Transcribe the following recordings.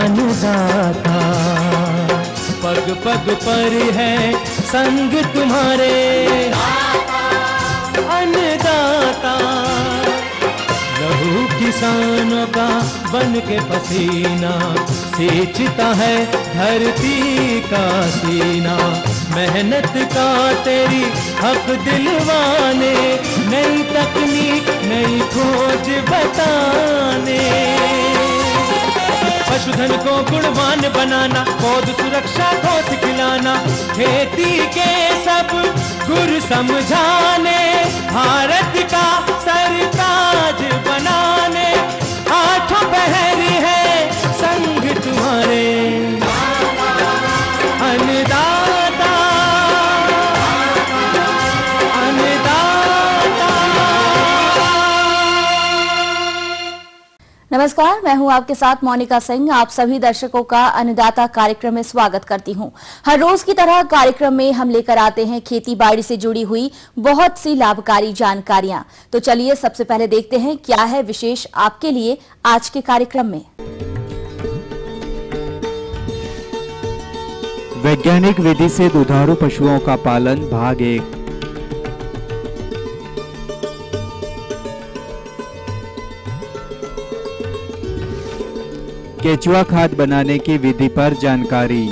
अन्नदाता। पग पग पर है संग तुम्हारे अन्नदाता। लहू किसानों का बन के पसीना सींचता है धरती का सीना। मेहनत का तेरी हक दिलवाने, नई तकनीक नई खोज बताने। पशुधन को गुणवान बनाना, पौध सुरक्षा को सिखलाना, खेती के सब गुर समझाने, भारत का सरताज बनाने। आठों पहर है संग तुम्हारे अन्नदाता अन्नदाता। नमस्कार, मैं हूं आपके साथ मोनिका सिंह। आप सभी दर्शकों का अन्नदाता कार्यक्रम में स्वागत करती हूं। हर रोज की तरह कार्यक्रम में हम लेकर आते हैं खेती बाड़ी से जुड़ी हुई बहुत सी लाभकारी जानकारियां। तो चलिए सबसे पहले देखते हैं क्या है विशेष आपके लिए आज के कार्यक्रम में। वैज्ञानिक विधि से दुधारू पशुओं का पालन भाग 1। केचुआ खाद बनाने की विधि पर जानकारी।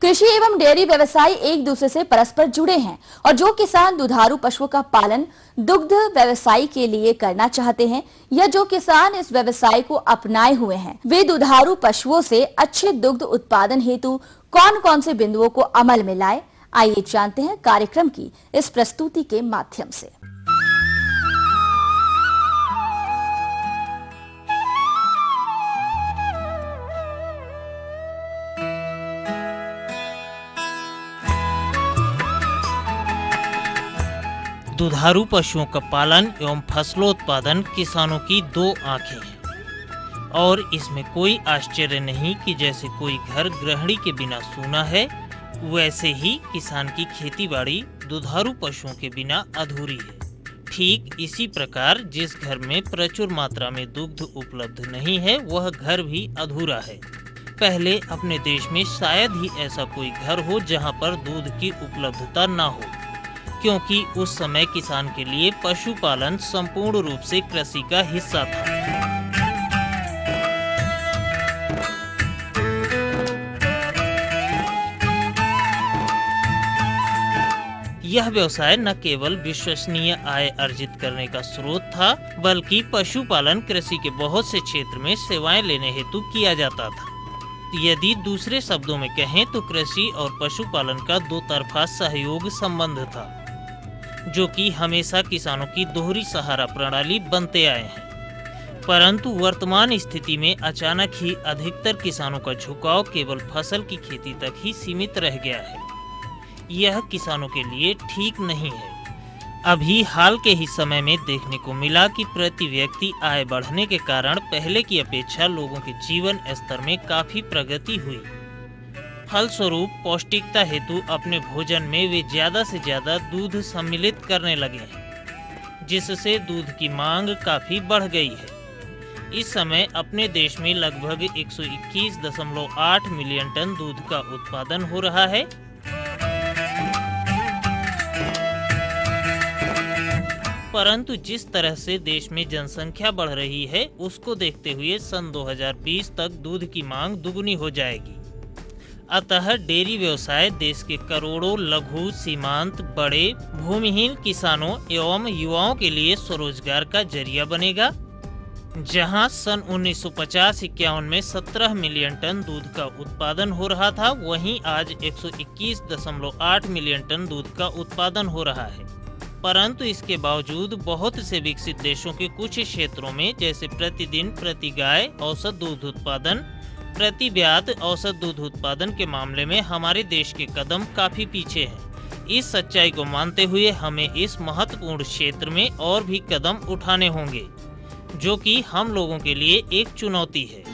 कृषि एवं डेयरी व्यवसाय एक दूसरे से परस्पर जुड़े हैं और जो किसान दुधारू पशुओं का पालन दुग्ध व्यवसाय के लिए करना चाहते हैं या जो किसान इस व्यवसाय को अपनाए हुए हैं, वे दुधारू पशुओं से अच्छे दुग्ध उत्पादन हेतु कौन कौन से बिंदुओं को अमल में लाए, आइए जानते हैं कार्यक्रम की इस प्रस्तुति के माध्यम से। दुधारू पशुओं का पालन एवं फसलोत्पादन किसानों की दो आंखें हैं और इसमें कोई आश्चर्य नहीं कि जैसे कोई घर गृहिणी के बिना सूना है, वैसे ही किसान की खेतीबाड़ी दुधारू पशुओं के बिना अधूरी है। ठीक इसी प्रकार जिस घर में प्रचुर मात्रा में दुग्ध उपलब्ध नहीं है, वह घर भी अधूरा है। पहले अपने देश में शायद ही ऐसा कोई घर हो जहां पर दूध की उपलब्धता न हो, क्योंकि उस समय किसान के लिए पशुपालन संपूर्ण रूप से कृषि का हिस्सा था। यह व्यवसाय न केवल विश्वसनीय आय अर्जित करने का स्रोत था, बल्कि पशुपालन कृषि के बहुत से क्षेत्र में सेवाएं लेने हेतु किया जाता था। यदि दूसरे शब्दों में कहें तो कृषि और पशुपालन का दो तरफा सहयोग संबंध था, जो कि हमेशा किसानों की दोहरी सहारा प्रणाली बनते आए हैं। परंतु वर्तमान स्थिति में अचानक ही अधिकतर किसानों का झुकाव केवल फसल की खेती तक ही सीमित रह गया है। यह किसानों के लिए ठीक नहीं है। अभी हाल के ही समय में देखने को मिला कि प्रति व्यक्ति आय बढ़ने के कारण पहले की अपेक्षा लोगों के जीवन स्तर में काफी प्रगति हुई। फलस्वरूप पौष्टिकता हेतु अपने भोजन में वे ज्यादा से ज्यादा दूध सम्मिलित करने लगे हैं, जिससे दूध की मांग काफी बढ़ गई है। इस समय अपने देश में लगभग 121.8 मिलियन टन दूध का उत्पादन हो रहा है। परंतु जिस तरह से देश में जनसंख्या बढ़ रही है, उसको देखते हुए सन 2020 तक दूध की मांग दुगुनी हो जाएगी। अतः डेयरी व्यवसाय देश के करोड़ों लघु, सीमांत, बड़े, भूमिहीन किसानों एवं युवाओं के लिए स्वरोजगार का जरिया बनेगा। जहां सन 1950-51 में 17 मिलियन टन दूध का उत्पादन हो रहा था, वहीं आज 121.8 मिलियन टन दूध का उत्पादन हो रहा है। परंतु इसके बावजूद बहुत से विकसित देशों के कुछ क्षेत्रों में, जैसे प्रतिदिन प्रति गाय औसत दूध उत्पादन, प्रति ब्यात औसत दूध उत्पादन के मामले में हमारे देश के कदम काफी पीछे हैं। इस सच्चाई को मानते हुए हमें इस महत्वपूर्ण क्षेत्र में और भी कदम उठाने होंगे, जो कि हम लोगों के लिए एक चुनौती है।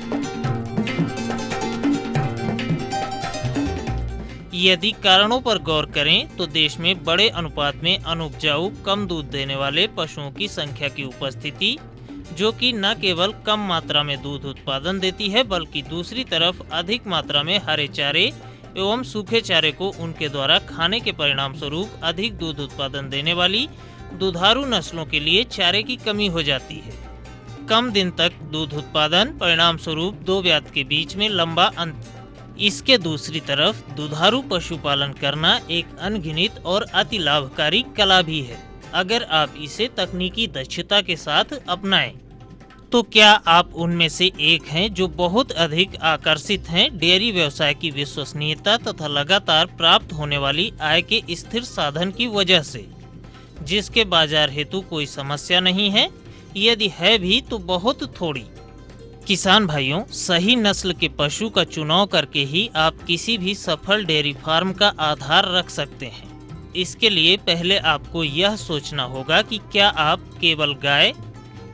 यदि कारणों पर गौर करें तो देश में बड़े अनुपात में अनुपजाऊ, कम दूध देने वाले पशुओं की संख्या की उपस्थिति, जो कि न केवल कम मात्रा में दूध उत्पादन देती है, बल्कि दूसरी तरफ अधिक मात्रा में हरे चारे एवं सूखे चारे को उनके द्वारा खाने के परिणाम स्वरूप अधिक दूध उत्पादन देने वाली दुधारू नस्लों के लिए चारे की कमी हो जाती है। कम दिन तक दूध उत्पादन, परिणाम स्वरूप दो ब्यात के बीच में लंबा अंतर। इसके दूसरी तरफ दुधारू पशुपालन करना एक अनगिनत और अति लाभकारी कला भी है, अगर आप इसे तकनीकी दक्षता के साथ अपनाएं। तो क्या आप उनमें से एक हैं जो बहुत अधिक आकर्षित हैं डेयरी व्यवसाय की विश्वसनीयता तथा लगातार प्राप्त होने वाली आय के स्थिर साधन की वजह से, जिसके बाजार हेतु कोई समस्या नहीं है, यदि है भी तो बहुत थोड़ी। किसान भाइयों, सही नस्ल के पशु का चुनाव करके ही आप किसी भी सफल डेयरी फार्म का आधार रख सकते हैं। इसके लिए पहले आपको यह सोचना होगा कि क्या आप केवल गाय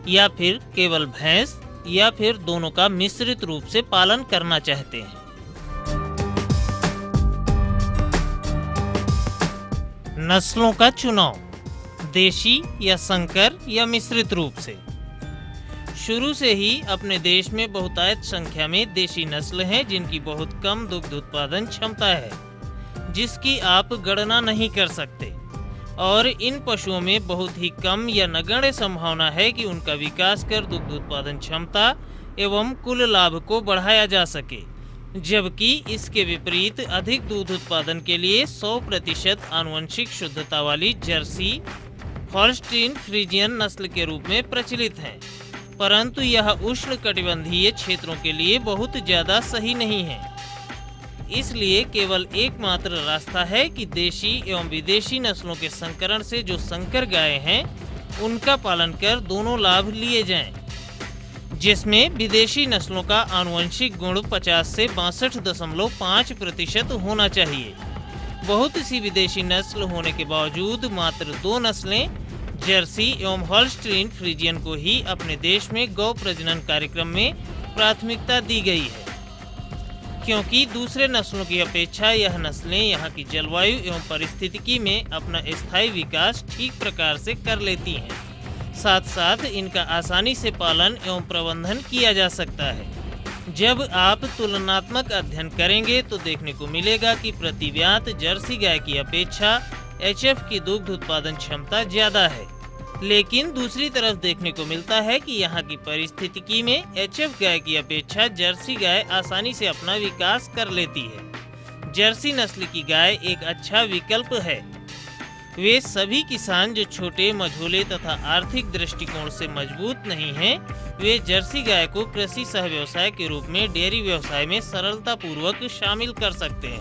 या फिर केवल भैंस या फिर दोनों का मिश्रित रूप से पालन करना चाहते हैं। नस्लों का चुनाव, देशी या संकर या मिश्रित रूप से। शुरू से ही अपने देश में बहुतायत संख्या में देशी नस्ल हैं जिनकी बहुत कम दुग्ध उत्पादन क्षमता है, जिसकी आप गणना नहीं कर सकते, और इन पशुओं में बहुत ही कम या नगण्य संभावना है कि उनका विकास कर दुग्ध उत्पादन क्षमता एवं कुल लाभ को बढ़ाया जा सके। जबकि इसके विपरीत अधिक दूध उत्पादन के लिए 100% आनुवंशिक शुद्धता वाली जर्सी, हॉल्स्टीन फ्रीजियन नस्ल के रूप में प्रचलित हैं, परंतु यह उष्ण कटिबंधीय क्षेत्रों के लिए बहुत ज्यादा सही नहीं है। इसलिए केवल एकमात्र रास्ता है कि देशी एवं विदेशी नस्लों के संकरण से जो संकर गाय हैं, उनका पालन कर दोनों लाभ लिए जाएं, जिसमें विदेशी नस्लों का आनुवंशिक गुण 50 से 62.5% होना चाहिए। बहुत सी विदेशी नस्ल होने के बावजूद मात्र 2 नस्लें जर्सी एवं हॉल्स्टीन फ्रीजियन को ही अपने देश में गौ प्रजनन कार्यक्रम में प्राथमिकता दी गई है, क्योंकि दूसरे नस्लों की अपेक्षा यह नस्लें यहाँ की जलवायु एवं परिस्थितिकी में अपना स्थायी विकास ठीक प्रकार से कर लेती हैं। साथ साथ इनका आसानी से पालन एवं प्रबंधन किया जा सकता है। जब आप तुलनात्मक अध्ययन करेंगे तो देखने को मिलेगा कि प्रति ब्यात जर्सी गाय की अपेक्षा एचएफ की दुग्ध उत्पादन क्षमता ज्यादा है, लेकिन दूसरी तरफ देखने को मिलता है कि यहाँ की परिस्थितिकी में एचएफ गाय की अपेक्षा जर्सी गाय आसानी से अपना विकास कर लेती है। जर्सी नस्ल की गाय एक अच्छा विकल्प है। वे सभी किसान जो छोटे, मझोले तथा आर्थिक दृष्टिकोण से मजबूत नहीं हैं, वे जर्सी गाय को कृषि सह व्यवसाय के रूप में डेयरी व्यवसाय में सरलता पूर्वक शामिल कर सकते हैं।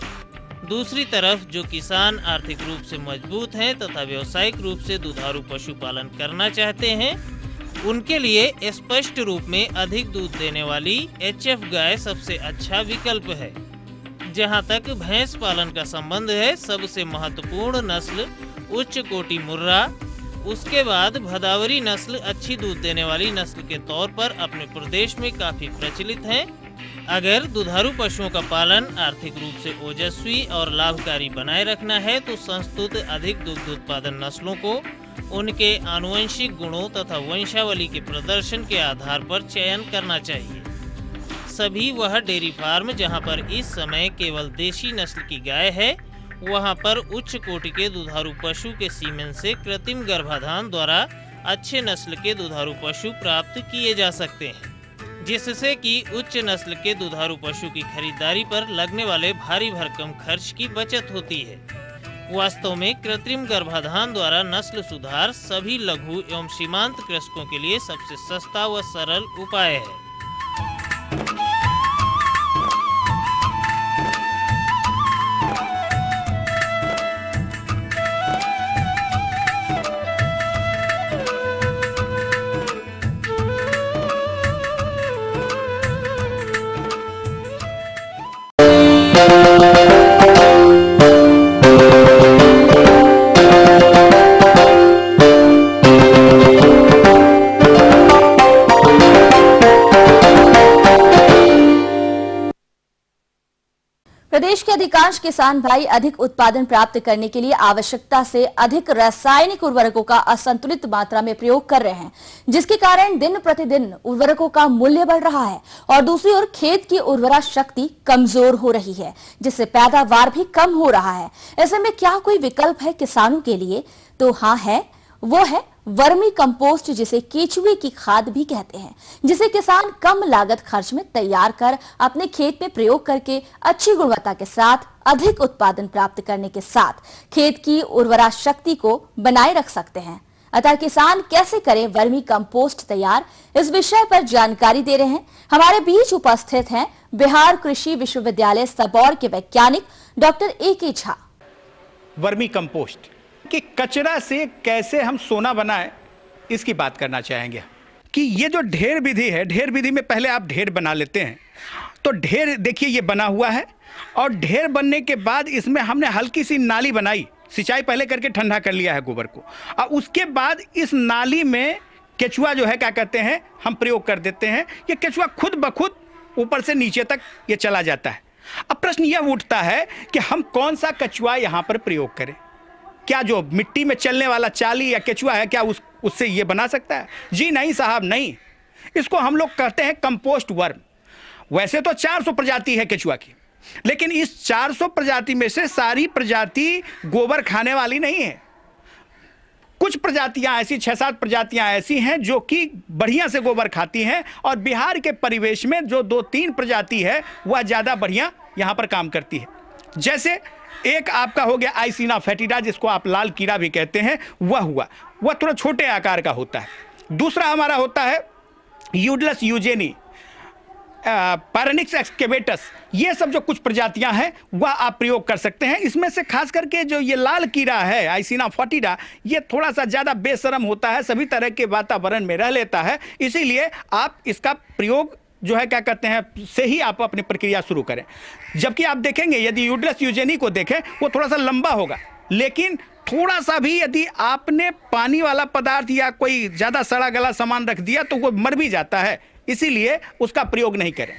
दूसरी तरफ जो किसान आर्थिक रूप से मजबूत हैं तथा व्यावसायिक रूप से दुधारू पशुपालन करना चाहते हैं, उनके लिए स्पष्ट रूप में अधिक दूध देने वाली एचएफ गाय सबसे अच्छा विकल्प है। जहां तक भैंस पालन का संबंध है, सबसे महत्वपूर्ण नस्ल उच्च कोटि मुर्रा, उसके बाद भदावरी नस्ल अच्छी दूध देने वाली नस्ल के तौर पर अपने प्रदेश में काफी प्रचलित है। अगर दुधारू पशुओं का पालन आर्थिक रूप से ओजस्वी और लाभकारी बनाए रखना है तो संस्तुत अधिक दुग्ध उत्पादन नस्लों को उनके आनुवंशिक गुणों तथा वंशावली के प्रदर्शन के आधार पर चयन करना चाहिए। सभी वह डेयरी फार्म जहां पर इस समय केवल देशी नस्ल की गाय है, वहां पर उच्च कोटि के दुधारू पशु के सीमेन से कृत्रिम गर्भाधान द्वारा अच्छे नस्ल के दुधारू पशु प्राप्त किए जा सकते हैं, जिससे कि उच्च नस्ल के दुधारू पशु की खरीदारी पर लगने वाले भारी भरकम खर्च की बचत होती है। वास्तव में कृत्रिम गर्भाधान द्वारा नस्ल सुधार सभी लघु एवं सीमांत कृषकों के लिए सबसे सस्ता व सरल उपाय है। देश के अधिकांश किसान भाई अधिक उत्पादन प्राप्त करने के लिए आवश्यकता से अधिक रासायनिक उर्वरकों का असंतुलित मात्रा में प्रयोग कर रहे हैं, जिसके कारण दिन प्रतिदिन उर्वरकों का मूल्य बढ़ रहा है और दूसरी ओर खेत की उर्वरा शक्ति कमजोर हो रही है, जिससे पैदावार भी कम हो रहा है। ऐसे में क्या कोई विकल्प है किसानों के लिए? तो हाँ है, वो है वर्मी कंपोस्ट, जिसे केचुए की खाद भी कहते हैं, जिसे किसान कम लागत खर्च में तैयार कर अपने खेत में प्रयोग करके अच्छी गुणवत्ता के साथ अधिक उत्पादन प्राप्त करने के साथ खेत की उर्वरा शक्ति को बनाए रख सकते हैं। अतः किसान कैसे करें वर्मी कंपोस्ट तैयार, इस विषय पर जानकारी दे रहे हैं हमारे बीच उपस्थित हैं बिहार कृषि विश्वविद्यालय सबौर के वैज्ञानिक doctor A K. Jha. Vermicompost कि कचरा से कैसे हम सोना बनाएं, इसकी बात करना चाहेंगे कि ये जो ढेर विधि है, ढेर विधि में पहले आप ढेर बना लेते हैं। तो ढेर देखिए ये बना हुआ है और ढेर बनने के बाद इसमें हमने हल्की सी नाली बनाई, सिंचाई पहले करके ठंडा कर लिया है गोबर को, और उसके बाद इस नाली में केचुआ जो है क्या कहते हैं हम प्रयोग कर देते हैं। ये केचुआ खुद ब खुद ऊपर से नीचे तक ये चला जाता है। अब प्रश्न यह उठता है कि हम कौन सा केचुआ यहाँ पर प्रयोग करें? क्या जो मिट्टी में चलने वाला चाली या केचुआ है क्या उससे ये बना सकता है? जी नहीं साहब, नहीं। इसको हम लोग कहते हैं कंपोस्ट वर्म। वैसे तो 400 प्रजाति है केचुआ की, लेकिन इस 400 प्रजाति में से सारी प्रजाति गोबर खाने वाली नहीं है। कुछ प्रजातियां ऐसी 6-7 प्रजातियां ऐसी हैं जो कि बढ़िया से गोबर खाती हैं, और बिहार के परिवेश में जो 2-3 प्रजाति है वह ज़्यादा बढ़िया यहाँ पर काम करती है। जैसे एक आपका हो गया आइसिना फेटिडा, जिसको आप लाल कीड़ा भी कहते हैं, वह थोड़ा छोटे आकार का होता है। दूसरा हमारा होता है यूडलस यूजेनी, पैरानिक्स एक्सकेवेटस। ये सब जो कुछ प्रजातियां हैं वह आप प्रयोग कर सकते हैं। इसमें से खास करके जो ये लाल कीड़ा है आइसिना फेटिडा, ये थोड़ा सा ज़्यादा बेशरम होता है, सभी तरह के वातावरण में रह लेता है, इसीलिए आप इसका प्रयोग जो है क्या कहते हैं से ही आप अपनी प्रक्रिया शुरू करें। जबकि आप देखेंगे यदि यूडलस यूजेनी को देखें वो थोड़ा सा लंबा होगा, लेकिन थोड़ा सा भी यदि आपने पानी वाला पदार्थ या कोई ज़्यादा सड़ा गला सामान रख दिया तो वो मर भी जाता है, इसीलिए उसका प्रयोग नहीं करें।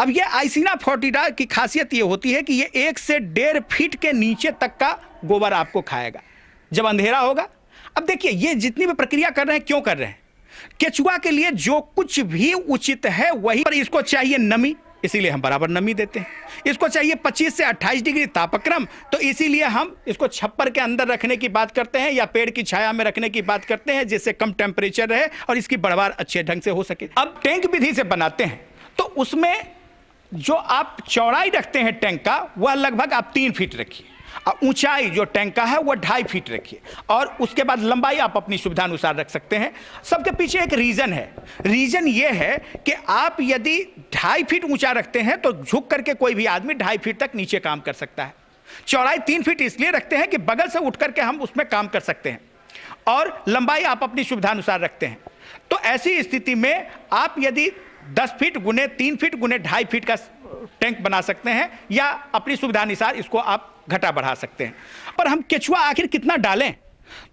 अब ये आइसिना फेटिडा की खासियत ये होती है कि ये 1 से 1.5 फीट के नीचे तक का गोबर आपको खाएगा जब अंधेरा होगा। अब देखिए ये जितनी भी प्रक्रिया कर रहे हैं क्यों कर रहे हैं? केचुआ के लिए जो कुछ भी उचित है वही पर इसको चाहिए नमी, इसीलिए हम बराबर नमी देते हैं। इसको चाहिए 25 से 28 डिग्री तापक्रम, तो इसीलिए हम इसको छप्पर के अंदर रखने की बात करते हैं या पेड़ की छाया में रखने की बात करते हैं, जिससे कम टेम्परेचर रहे और इसकी बढ़वार अच्छे ढंग से हो सके। अब टैंक विधि से बनाते हैं तो उसमें जो आप चौड़ाई रखते हैं टैंक का वह लगभग आप 3 फीट रखिए, और ऊंचाई जो टैंक का है वह 2.5 फीट रखिए, और उसके बाद लंबाई आप अपनी सुविधा अनुसार रख सकते हैं। सबके पीछे एक रीजन है। रीजन ये है कि आप यदि 2.5 फीट ऊंचा रखते हैं तो झुक करके कोई भी आदमी 2.5 फीट तक नीचे काम कर सकता है। चौड़ाई 3 फीट इसलिए रखते हैं कि बगल से उठ करके हम उसमें काम कर सकते हैं, और लंबाई आप अपनी सुविधा अनुसार रखते हैं। तो ऐसी स्थिति में आप यदि 10 फीट गुने 3 फीट गुने 2.5 फीट का टैंक बना सकते हैं, या अपनी सुविधा अनुसार इसको आप घटा बढ़ा सकते हैं। पर हम केचुआ आखिर कितना डालें?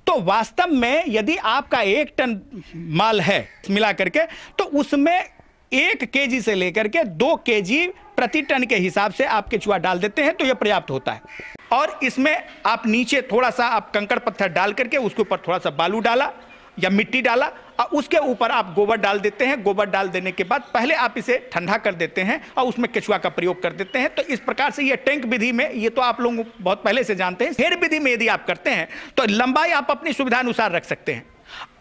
तो वास्तव में यदि आपका 1 टन माल है मिला करके, तो उसमें 1 केजी से लेकर के 2 केजी प्रति टन के हिसाब से आप केचुआ डाल देते हैं तो यह पर्याप्त होता है। और इसमें आप नीचे थोड़ा सा आप कंकड़ पत्थर डाल करके उसके ऊपर थोड़ा सा बालू डाला या मिट्टी डाला, और उसके ऊपर आप गोबर डाल देते हैं। गोबर डाल देने के बाद पहले आप इसे ठंडा कर देते हैं और उसमें केचुआ का प्रयोग कर देते हैं। तो इस प्रकार से ये टैंक विधि में, ये तो आप लोग बहुत पहले से जानते हैं। ढेर विधि में यदि आप करते हैं तो लंबाई आप अपनी सुविधा अनुसार रख सकते हैं,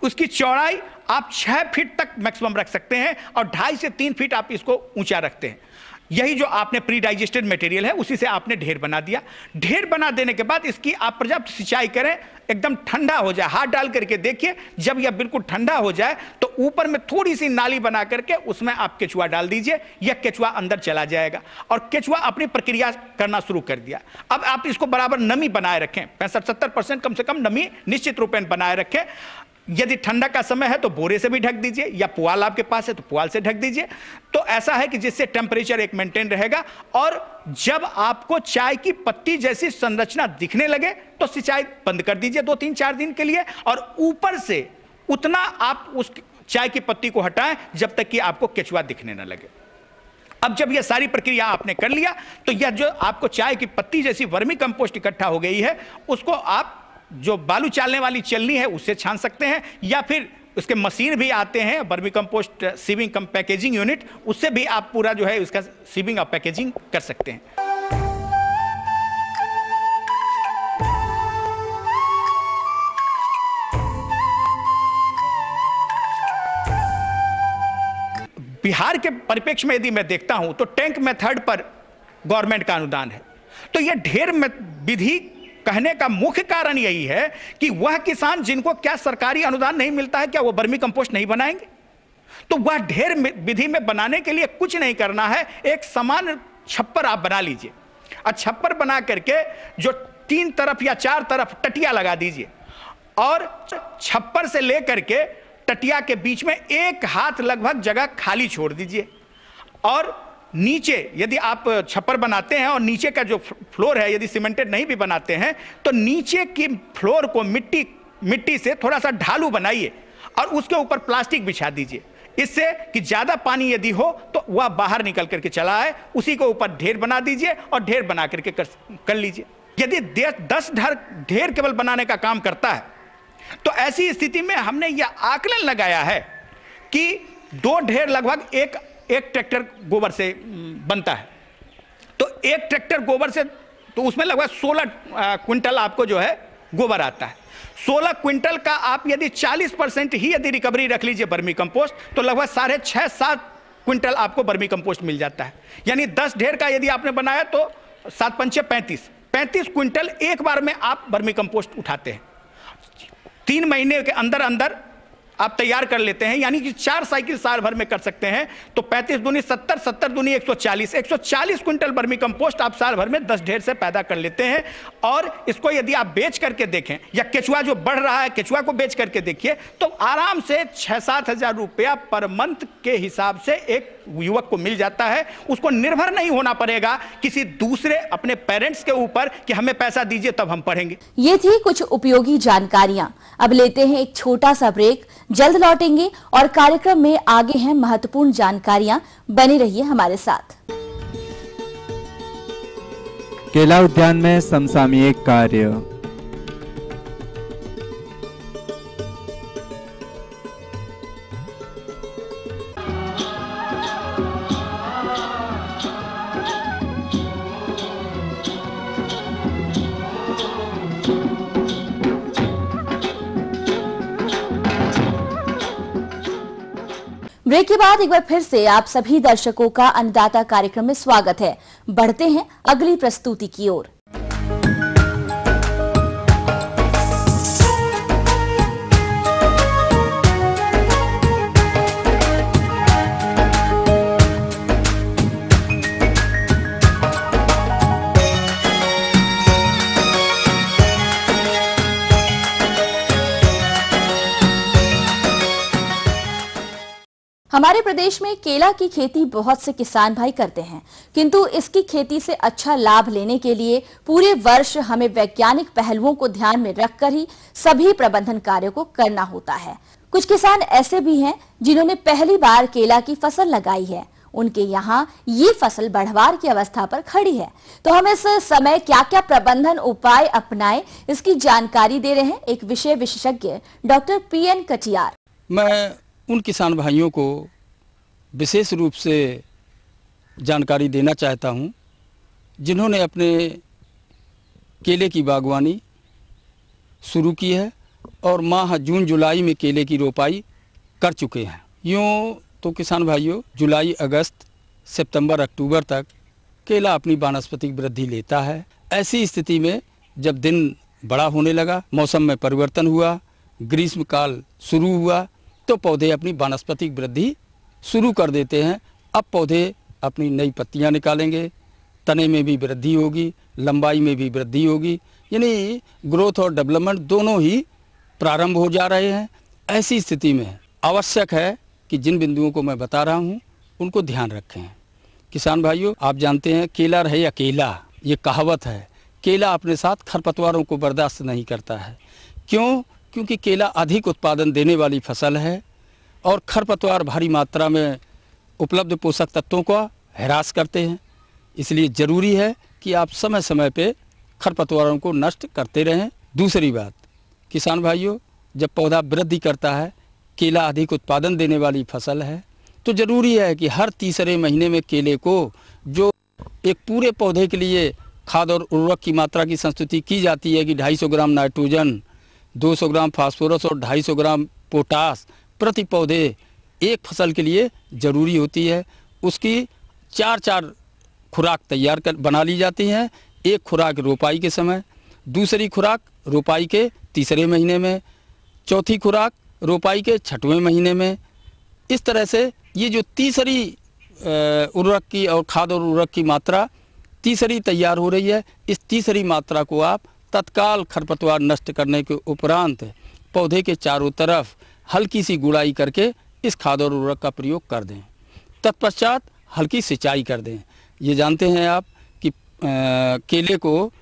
उसकी चौड़ाई आप 6 फीट तक मैक्सिमम रख सकते हैं, और 2.5 से 3 फीट आप इसको ऊंचा रखते हैं। यही जो आपने प्री डाइजेस्टेड मटेरियल है उसी से आपने ढेर बना दिया। ढेर बना देने के बाद इसकी आप पर्याप्त सिंचाई करें, एकदम ठंडा हो जाए, हाथ डाल करके देखिए, जब यह बिल्कुल ठंडा हो जाए तो ऊपर में थोड़ी सी नाली बना करके उसमें आप केचुआ डाल दीजिए। यह केचुआ अंदर चला जाएगा और केचुआ अपनी प्रक्रिया करना शुरू कर दिया। अब आप इसको बराबर नमी बनाए रखें, 65-70% कम से कम नमी निश्चित रूप में बनाए रखें। यदि ठंडा का समय है तो बोरे से भी ढक दीजिए, या पुआल आपके पास है तो पुआल से ढक दीजिए। तो ऐसा है कि जिससे टेम्परेचर एक मेंटेन रहेगा, और जब आपको चाय की पत्ती जैसी संरचना दिखने लगे तो सिंचाई बंद कर दीजिए 2-3-4 दिन के लिए, और ऊपर से उतना आप उस चाय की पत्ती को हटाएं जब तक कि आपको केचुआ दिखने न लगे। अब जब यह सारी प्रक्रिया आपने कर लिया तो यह जो आपको चाय की पत्ती जैसी वर्मी कंपोस्ट इकट्ठा हो गई है, उसको आप जो बालू चालने वाली चलनी है उससे छान सकते हैं, या फिर उसके मशीन भी आते हैं वर्मी कंपोस्ट सीविंग कम पैकेजिंग यूनिट, उससे भी आप पूरा जो है उसका सीविंग और पैकेजिंग कर सकते हैं। बिहार के परिप्रेक्ष्य में यदि मैं देखता हूं तो टैंक मेथड पर गवर्नमेंट का अनुदान है। तो यह ढेर विधि कहने का मुख्य कारण यही है कि वह किसान जिनको क्या सरकारी अनुदान नहीं मिलता है, क्या वो वर्मी कंपोस्ट नहीं बनाएंगे? तो वह ढेर विधि में बनाने के लिए कुछ नहीं करना है, एक समान छप्पर आप बना लीजिए और छप्पर बना करके जो 3 तरफ या 4 तरफ टटिया लगा दीजिए और छप्पर से लेकर के टटिया के बीच में 1 हाथ लगभग जगह खाली छोड़ दीजिए। और नीचे यदि आप छप्पर बनाते हैं और नीचे का जो फ्लोर है यदि सीमेंटेड नहीं भी बनाते हैं तो नीचे की फ्लोर को मिट्टी से थोड़ा सा ढालू बनाइए और उसके ऊपर प्लास्टिक बिछा दीजिए, इससे कि ज़्यादा पानी यदि हो तो वह बाहर निकल करके चला आए। उसी के ऊपर ढेर बना दीजिए और ढेर बना करके कर लीजिए। यदि 10 ढेर केवल बनाने का काम करता है तो ऐसी स्थिति में हमने यह आकलन लगाया है कि 2 ढेर लगभग एक ट्रैक्टर गोबर से बनता है। तो 1 ट्रैक्टर गोबर से तो उसमें लगभग 16 क्विंटल आपको जो है गोबर आता है। 16 क्विंटल का आप यदि 40% ही यदि रिकवरी रख लीजिए वर्मी कंपोस्ट तो लगभग 6.5-7 क्विंटल आपको वर्मी कंपोस्ट मिल जाता है। यानी 10 ढेर का यदि आपने बनाया तो 7 पंचे 35 क्विंटल एक बार में आप वर्मी कंपोस्ट उठाते हैं। 3 महीने के अंदर अंदर आप तैयार कर लेते हैं, यानी कि 4 साइकिल साल भर में कर सकते हैं। तो 35 दूनी 70, 70 दूनी 140 क्विंटल वर्मी कंपोस्ट आप साल भर में 10 ढेर से पैदा कर लेते हैं। और इसको यदि आप बेच करके देखें या केचुआ जो बढ़ रहा है केचुआ को बेच करके देखिए तो आराम से 6-7 हज़ार रुपया पर मंथ के हिसाब से एक युवक को मिल जाता है। उसको निर्भर नहीं होना पड़ेगा किसी दूसरे अपने पेरेंट्स के ऊपर कि हमें पैसा दीजिए तब हम पढ़ेंगे। ये थी कुछ उपयोगी जानकारियां। अब लेते हैं एक छोटा सा ब्रेक, जल्द लौटेंगे और कार्यक्रम में आगे हैं महत्वपूर्ण जानकारियां। बने रहिए हमारे साथ। केला उद्यान में समसामयिक कार्य। ब्रेक के बाद एक बार फिर से आप सभी दर्शकों का अन्नदाता कार्यक्रम में स्वागत है। बढ़ते हैं अगली प्रस्तुति की ओर। हमारे प्रदेश में केला की खेती बहुत से किसान भाई करते हैं, किंतु इसकी खेती से अच्छा लाभ लेने के लिए पूरे वर्ष हमें वैज्ञानिक पहलुओं को ध्यान में रखकर ही सभी प्रबंधन कार्यों को करना होता है। कुछ किसान ऐसे भी हैं जिन्होंने पहली बार केला की फसल लगाई है। उनके यहाँ ये फसल बढ़वार की अवस्था पर खड़ी है। तो हम इस समय क्या क्या प्रबंधन उपाय अपनाएं, इसकी जानकारी दे रहे हैं एक विषय विशेषज्ञ डॉक्टर PN कटियार। मैं उन किसान भाइयों को विशेष रूप से जानकारी देना चाहता हूं जिन्होंने अपने केले की बागवानी शुरू की है और माह जून जुलाई में केले की रोपाई कर चुके हैं। यूँ तो किसान भाइयों जुलाई अगस्त सितंबर अक्टूबर तक केला अपनी वानस्पतिक वृद्धि लेता है। ऐसी स्थिति में जब दिन बड़ा होने लगा, मौसम में परिवर्तन हुआ, ग्रीष्म काल शुरू हुआ तो पौधे अपनी वानस्पतिक वृद्धि शुरू कर देते हैं। अब पौधे अपनी नई पत्तियां निकालेंगे, तने में भी वृद्धि होगी, लंबाई में भी वृद्धि होगी, यानी ग्रोथ और डेवलपमेंट दोनों ही प्रारंभ हो जा रहे हैं। ऐसी स्थिति में आवश्यक है कि जिन बिंदुओं को मैं बता रहा हूं उनको ध्यान रखें। किसान भाइयों, आप जानते हैं केला रहे अकेला, ये कहावत है। केला अपने साथ खरपतवारों को बर्दाश्त नहीं करता है। क्यों? क्योंकि केला अधिक उत्पादन देने वाली फसल है और खरपतवार भारी मात्रा में उपलब्ध पोषक तत्वों का हरास करते हैं। इसलिए ज़रूरी है कि आप समय समय पे खरपतवारों को नष्ट करते रहें। दूसरी बात, किसान भाइयों, जब पौधा वृद्धि करता है, केला अधिक उत्पादन देने वाली फसल है, तो ज़रूरी है कि हर तीसरे महीने में केले को जो एक पूरे पौधे के लिए खाद और उर्वरक की मात्रा की संस्तुति की जाती है कि 250 ग्राम नाइट्रोजन, 200 ग्राम फास्फोरस और 250 ग्राम पोटास प्रति पौधे एक फसल के लिए ज़रूरी होती है, उसकी 4 खुराक तैयार कर बना ली जाती हैं। एक खुराक रोपाई के समय, दूसरी खुराक रोपाई के तीसरे महीने में, चौथी खुराक रोपाई के 6वें महीने में। इस तरह से ये जो तीसरी उर्वरक की और खाद और उर्वरक की मात्रा तीसरी तैयार हो रही है, इस तीसरी मात्रा को आप तत्काल खरपतवार नष्ट करने के उपरांत पौधे के चारों तरफ हल्की सी गुड़ाई करके इस खाद और उर्वरक का प्रयोग कर दें। तत्पश्चात हल्की सिंचाई कर दें। ये जानते हैं आप कि केले को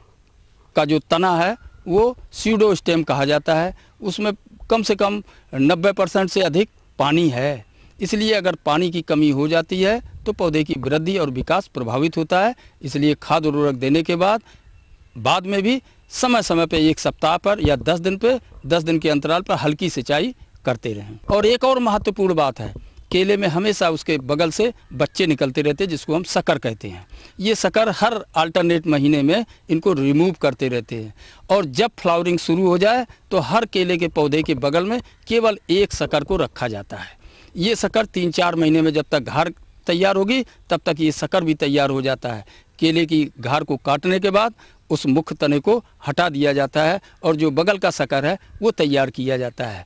का जो तना है वो स्यूडो स्टेम कहा जाता है, उसमें कम से कम 90% से अधिक पानी है। इसलिए अगर पानी की कमी हो जाती है तो पौधे की वृद्धि और विकास प्रभावित होता है। इसलिए खाद और उर्वरक देने के बाद में भी समय समय पे 1 सप्ताह पर या 10 दिन के अंतराल पर हल्की सिंचाई करते रहें। और एक और महत्वपूर्ण बात है, केले में हमेशा उसके बगल से बच्चे निकलते रहते हैं, जिसको हम सकर कहते हैं। ये सकर हर अल्टरनेट महीने में इनको रिमूव करते रहते हैं, और जब फ्लावरिंग शुरू हो जाए तो हर केले के पौधे के बगल में केवल एक सकर को रखा जाता है। ये सकर 3-4 महीने में जब तक घार तैयार होगी तब तक ये सकर भी तैयार हो जाता है। केले की घार को काटने के बाद उस मुख्य तने को हटा दिया जाता है और जो बगल का सकर है वो तैयार किया जाता है।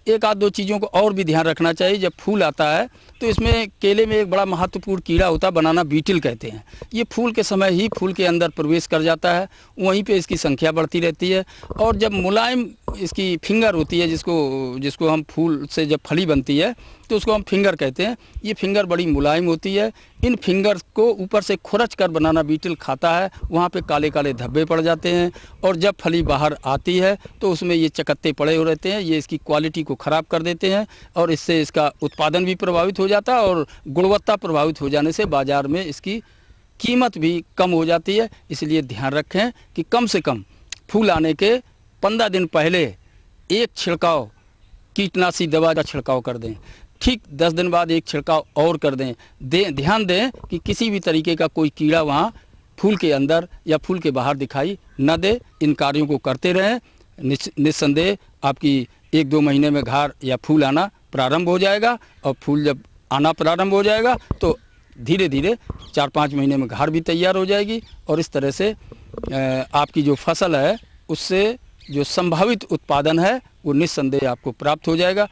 एक आध दो चीज़ों को और भी ध्यान रखना चाहिए। जब फूल आता है तो इसमें केले में एक बड़ा महत्वपूर्ण कीड़ा होता है, बनाना बीटल कहते हैं। ये फूल के समय ही फूल के अंदर प्रवेश कर जाता है, वहीं पे इसकी संख्या बढ़ती रहती है। और जब मुलायम इसकी फिंगर होती है, जिसको हम फूल से जब फली बनती है तो उसको हम फिंगर कहते हैं। ये फिंगर बड़ी मुलायम होती है। इन फिंगर्स को ऊपर से खुरच कर बनाना बीटल खाता है, वहाँ पे काले काले धब्बे पड़ जाते हैं, और जब फली बाहर आती है तो उसमें ये चकत्ते पड़े हो रहते हैं। ये इसकी क्वालिटी को ख़राब कर देते हैं और इससे इसका उत्पादन भी प्रभावित हो जाता है, और गुणवत्ता प्रभावित हो जाने से बाज़ार में इसकी कीमत भी कम हो जाती है। इसलिए ध्यान रखें कि कम से कम फूल आने के 15 दिन पहले एक छिड़काव कीटनाशी दवा का छिड़काव कर दें। ठीक 10 दिन बाद एक छिड़काव और कर दें। ध्यान दें कि किसी भी तरीके का कोई कीड़ा वहाँ फूल के अंदर या फूल के बाहर दिखाई न दे। इन कार्यों को करते रहें। निस्संदेह आपकी 1-2 महीने में घार या फूल आना प्रारंभ हो जाएगा, और फूल जब आना प्रारंभ हो जाएगा तो धीरे धीरे 4-5 महीने में घार भी तैयार हो जाएगी, और इस तरह से आपकी जो फसल है उससे जो संभावित उत्पादन है वो निस्संदेह आपको प्राप्त हो जाएगा।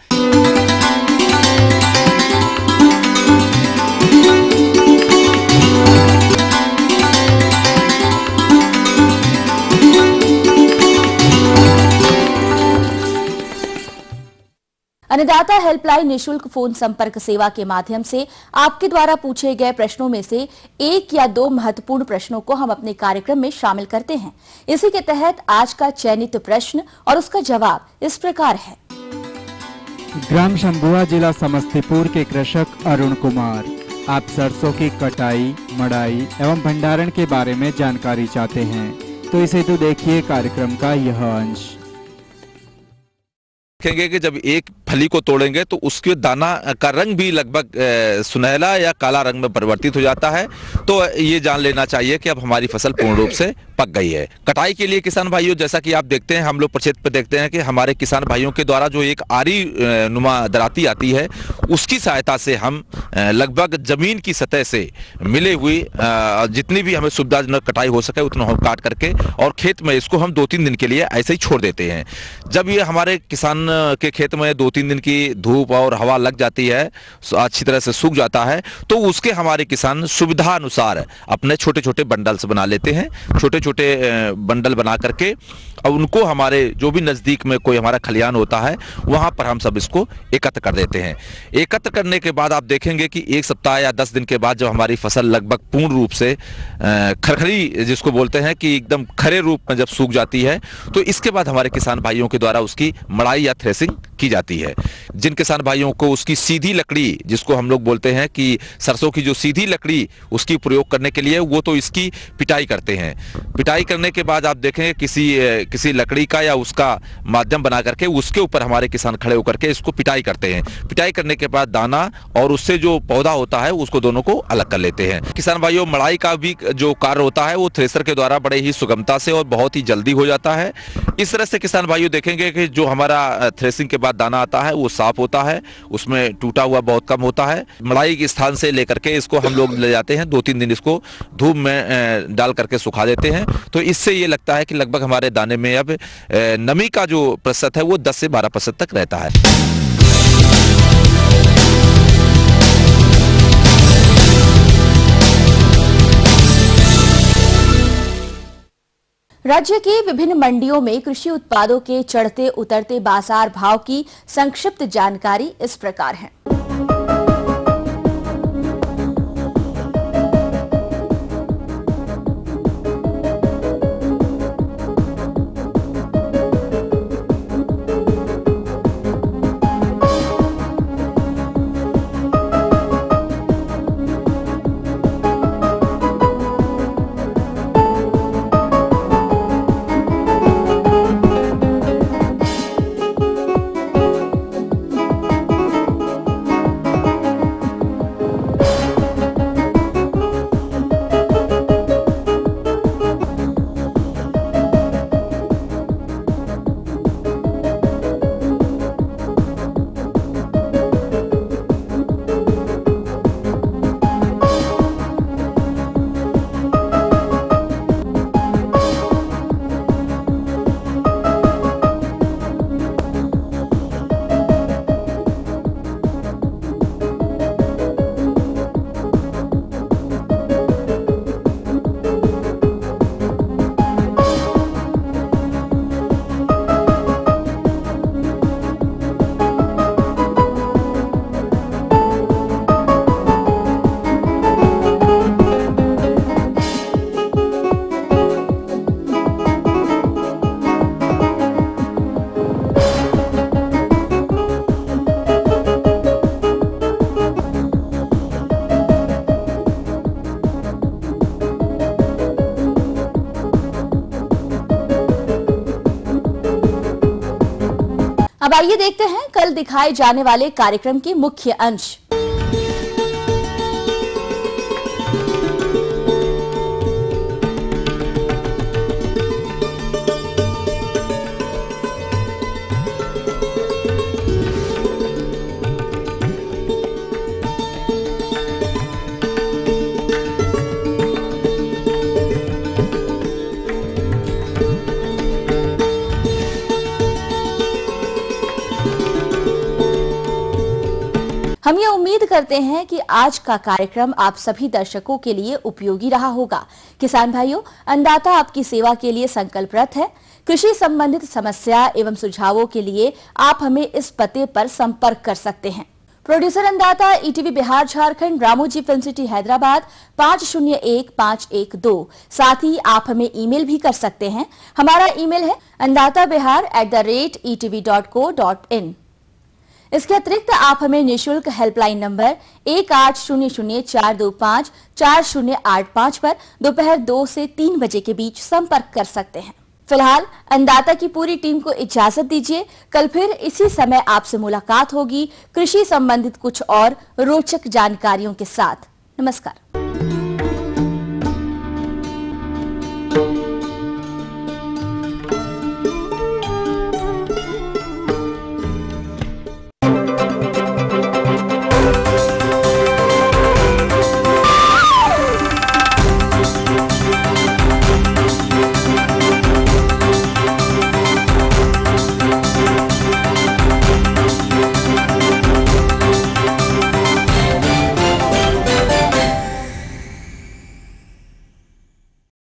अन्नदाता हेल्पलाइन निशुल्क फोन संपर्क सेवा के माध्यम से आपके द्वारा पूछे गए प्रश्नों में से 1 या 2 महत्वपूर्ण प्रश्नों को हम अपने कार्यक्रम में शामिल करते हैं। इसी के तहत आज का चयनित प्रश्न और उसका जवाब इस प्रकार है। ग्राम शंभुआ, जिला समस्तीपुर के कृषक अरुण कुमार, आप सरसों की कटाई, मड़ाई एवं भंडारण के बारे में जानकारी चाहते हैं, तो इसे तो देखिए कार्यक्रम का यह अंश। देखेंगे कि जब एक फली को तोड़ेंगे तो उसके दाना का रंग भी लगभग सुनहला या काला रंग में परिवर्तित हो जाता है। तो ये जान लेना चाहिए कि अब हमारी फसल पूर्ण रूप से पक गई है। कटाई के लिए किसान भाइयों, जैसा कि आप देखते हैं, हम लोग प्रक्षेत्र पर देखते हैं कि हमारे किसान भाइयों के द्वारा जो एक आरी नुमा दराती आती है उसकी सहायता से हम लगभग जमीन की सतह से मिले हुई जितनी भी हमें सुविधाजनक कटाई हो सके उतना हम काट करके और खेत में इसको हम 2-3 दिन के लिए ऐसे ही छोड़ देते हैं। जब ये हमारे किसान के खेत में 2-3 दिन की धूप और हवा लग जाती है, अच्छी तरह से सूख जाता है, तो उसके हमारे किसान सुविधा अनुसार अपने छोटे छोटे बंडल्स बना लेते हैं। छोटे छोटे बंडल बना करके अब उनको हमारे जो भी नज़दीक में कोई हमारा खलियान होता है वहाँ पर हम सब इसको एकत्र कर देते हैं। एकत्र करने के बाद आप देखेंगे कि 1 सप्ताह या 10 दिन के बाद जब हमारी फसल लगभग पूर्ण रूप से खरखरी जिसको बोलते हैं कि एकदम खरे रूप में जब सूख जाती है, तो इसके बाद हमारे किसान भाइयों के द्वारा उसकी मड़ाई या थ्रेसिंग की जाती है। जिन किसान भाइयों को उसकी सीधी लकड़ी, जिसको हम लोग बोलते हैं कि सरसों की जो सीधी लकड़ी, उसकी प्रयोग करने के लिए वो तो इसकी पिटाई करते हैं। पिटाई करने के बाद आप देखें किसी लकड़ी का या उसका माध्यम बना करके उसके ऊपर हमारे किसान खड़े होकर के इसको पिटाई करते हैं। पिटाई करने के बाद दाना और उससे जो पौधा होता है उसको दोनों को अलग कर लेते हैं। किसान भाइयों, मड़ाई का भी जो कार्य होता है वो थ्रेसर के द्वारा बड़े ही सुगमता से और बहुत ही जल्दी हो जाता है। इस तरह से किसान भाइयों देखेंगे कि जो हमारा थ्रेसिंग के बाद दाना आता है वो साफ होता है, उसमें टूटा हुआ बहुत कम होता है। मड़ाई के स्थान से लेकर के इसको हम लोग ले जाते हैं, 2-3 दिन इसको धूप में डाल करके सुखा देते हैं। तो इससे ये लगता है कि लगभग हमारे दाने में अब नमी का जो प्रतिशत है वो 10 से 12% तक रहता है। राज्य के विभिन्न मंडियों में कृषि उत्पादों के चढ़ते उतरते बाजार भाव की संक्षिप्त जानकारी इस प्रकार है। अब आइए देखते हैं कल दिखाए जाने वाले कार्यक्रम के मुख्य अंश। हम ये उम्मीद करते हैं कि आज का कार्यक्रम आप सभी दर्शकों के लिए उपयोगी रहा होगा। किसान भाइयों, अन्नदाता आपकी सेवा के लिए संकल्परत है। कृषि संबंधित समस्या एवं सुझावों के लिए आप हमें इस पते पर संपर्क कर सकते हैं। प्रोड्यूसर अन्नदाता, ETV Bihar Jharkhand, Ramoji film city Hyderabad 501512। साथ ही आप हमें ईमेल भी कर सकते हैं। हमारा ईमेल है andatabihar@etv.co.in। इसके अतिरिक्त आप हमें निःशुल्क हेल्पलाइन नंबर 1800-425-4085 पर दोपहर 2 से 3 बजे के बीच संपर्क कर सकते हैं। फिलहाल अन्नदाता की पूरी टीम को इजाजत दीजिए। कल फिर इसी समय आपसे मुलाकात होगी कृषि संबंधित कुछ और रोचक जानकारियों के साथ। नमस्कार।